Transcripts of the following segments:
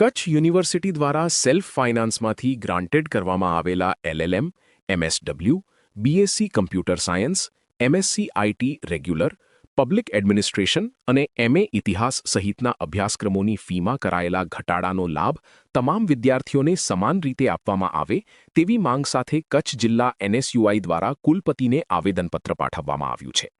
Kutch university દ્વારા self ફાઇનાન્સમાંથી granted કરવામાં આવેલા LLM, MSW, BSc computer science, MSc IT regular, public administration અને MA ઇતિહાસ સહિતના અભ્યાસક્રમોની ફીમાં કરાયેલા ઘટાડાનો લાભ તમામ વિદ્યાર્થીઓને સમાન રીતે આપવામાં આવે તેવી માંગ સાથે કચ્છ જિલ્લા એનએસયુઆઈ દ્વારા કુલપતિને આવેદનપત્ર પાઠવવામાં આવ્યું છે.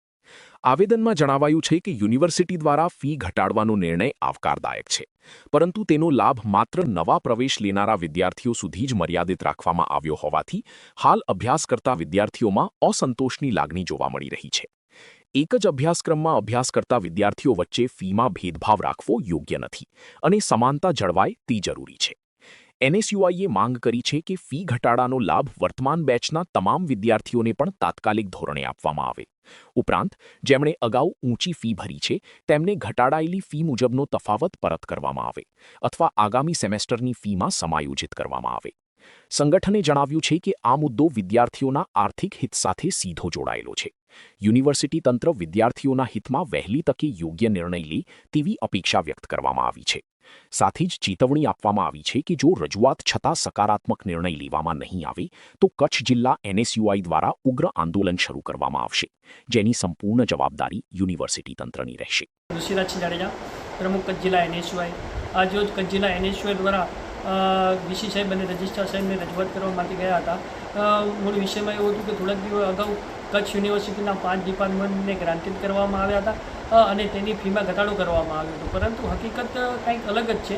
આવેદનમાં જણાવાયું છે કે યુનિવર્સિટી દ્વારા ફી ઘટાડવાનો નિર્ણય આવકારદાયક છે, પરંતુ તેનો લાભ માત્ર નવા પ્રવેશ લેનારા વિદ્યાર્થીઓ સુધી જ મર્યાદિત રાખવામાં આવ્યો હોવાથી હાલ અભ્યાસ કરતા વિદ્યાર્થીઓમાં અસંતોષની લાગણી જોવા મળી રહી છે. એક જ અભ્યાસક્રમમાં અભ્યાસ કરતા વિદ્યાર્થીઓ વચ્ચે ફીમાં ભેદભાવ રાખવો યોગ્ય નથી અને સમાનતા જળવાય તે જરૂરી છે. એનએસયુઆઈએ માંગ કરી છે કે ફી ઘટાડાનો લાભ વર્તમાન બેચના તમામ વિદ્યાર્થીઓને પણ તાત્કાલિક ધોરણે આપવામાં આવે. ઉપરાંત જેમણે અગાઉ ઊંચી ફી ભરી છે તેમને ઘટાડાયેલી ફી મુજબનો તફાવત પરત કરવામાં આવે અથવા આગામી સેમેસ્ટરની ફીમાં સમાયોજિત કરવામાં આવે. સંગઠને જણાવ્યું છે કે આ મુદ્દો વિદ્યાર્થીઓના આર્થિક હિત સાથે સીધો જોડાયેલો છે. યુનિવર્સિટી તંત્ર વિદ્યાર્થીઓના હિતમાં વહેલી તકે યોગ્ય નિર્ણય લે તેવી અપેક્ષા વ્યક્ત કરવામાં આવી છે. સાથે જ ચેતવણી આપવામાં આવી છે કે જો રજૂઆત છતાં સકારાત્મક નિર્ણય લેવામાં નહીં આવે તો કચ્છ જિલ્લા એનએસયુઆઈ દ્વારા ઉગ્ર આંદોલન શરૂ કરવામાં આવશે, જેની સંપૂર્ણ જવાબદારી યુનિવર્સિટી તંત્રની રહેશે. ઋષિરાજ જાડેજા, પ્રમુખ કચ્છ જિલ્લા એનએસયુઆઈ. આજરોજ કચ્છ જિલ્લા એનએસયુઆઈ દ્વારા વીસી સાહેબ અને રજિસ્ટ્રાર સાહેબને રજૂઆત કરવા માટે ગયા હતા. મૂળ વિષયમાં એવું હતું કે થોડાક દિવસ અગાઉ કચ્છ યુનિવર્સિટીના 5 ડિપાર્ટમેન્ટને ગ્રાન્ટેડ કરવામાં આવ્યા હતા અને તેની ફીમાં ઘટાડો કરવામાં આવ્યો હતો, પરંતુ હકીકત કંઈક અલગ જ છે.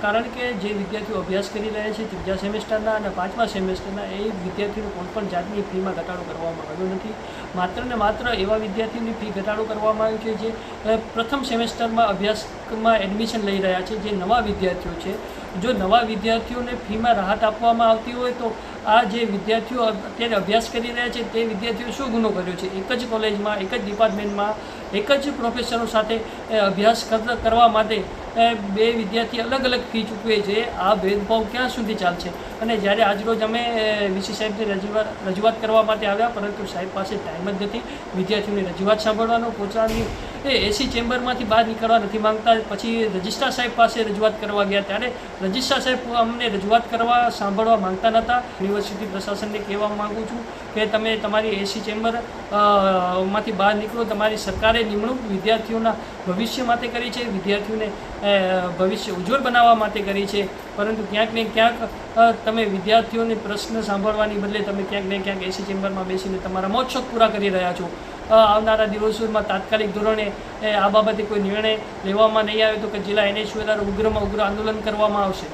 કારણ કે જે વિદ્યાર્થીઓ અભ્યાસ કરી રહ્યા છે ત્રીજા સેમેસ્ટરના અને 5મા સેમેસ્ટરના એ વિદ્યાર્થીઓને કોઈપણ જાતની ફીમાં ઘટાડો કરવામાં આવ્યો નથી. માત્ર ને માત્ર એવા વિદ્યાર્થીઓની ફી ઘટાડો કરવામાં આવ્યો છે જે પ્રથમ સેમેસ્ટરમાં અભ્યાસમાં એડમિશન લઈ રહ્યા છે, જે નવા વિદ્યાર્થીઓ છે. જો નવા વિદ્યાર્થીઓને ફીમાં રાહત આપવામાં આવતી હોય તો આ જે વિદ્યાર્થીઓ અત્યારે અભ્યાસ કરી રહ્યા છે તે વિદ્યાર્થીઓ શું ગુનો કર્યો છે? એક જ કોલેજમાં, એક જ ડિપાર્ટમેન્ટમાં, એક જ પ્રોફેસરો સાથે અભ્યાસ કરવા માટે બે વિદ્યાર્થી અલગ અલગ ફી ચૂકવે છે. આ ભેદભાવ ક્યાં સુધી ચાલશે? અને જ્યારે આજરોજ અમે વીસી સાહેબને રજૂઆત કરવા માટે આવ્યા, પરંતુ સાહેબ પાસે ટાઈમ જ નથી વિદ્યાર્થીઓની રજૂઆત સાંભળવાનો. પોતાની એસી ચેમ્બરમાંથી બહાર નીકળવા નથી માંગતા. પછી રજિસ્ટ્રાર સાહેબ પાસે રજૂઆત કરવા ગયા ત્યારે રજિસ્ટ્રાર સાહેબ અમને રજૂઆત કરવા સાંભળવા માંગતા નહોતા. યુનિવર્સિટી પ્રશાસનને કહેવા માગું છું કે તમે તમારી એસી ચેમ્બર માંથી બહાર નીકળો. તમારી સરકારે નિમણૂક વિદ્યાર્થીઓના ભવિષ્ય માટે કરી છે, વિદ્યાર્થીઓને ભવિષ્ય ઉજ્જવળ બનાવવા માટે કરી છે, પરંતુ ક્યાંક ને ક્યાંક તમે વિદ્યાર્થીઓને પ્રશ્ન સાંભળવાની બદલે તમે ક્યાંક ને ક્યાંક એસી ચેમ્બરમાં બેસીને તમારા મોજ-શોખ પૂરા કરી રહ્યા છો. આવનારા દિવસોમાં તાત્કાલિક ધોરણે આ બાબતે કોઈ નિર્ણય લેવામાં નહીં આવે તો કે જિલ્લા એનએસયુઆઈ દ્વારા ઉગ્રમાં ઉગ્ર આંદોલન કરવામાં આવશે.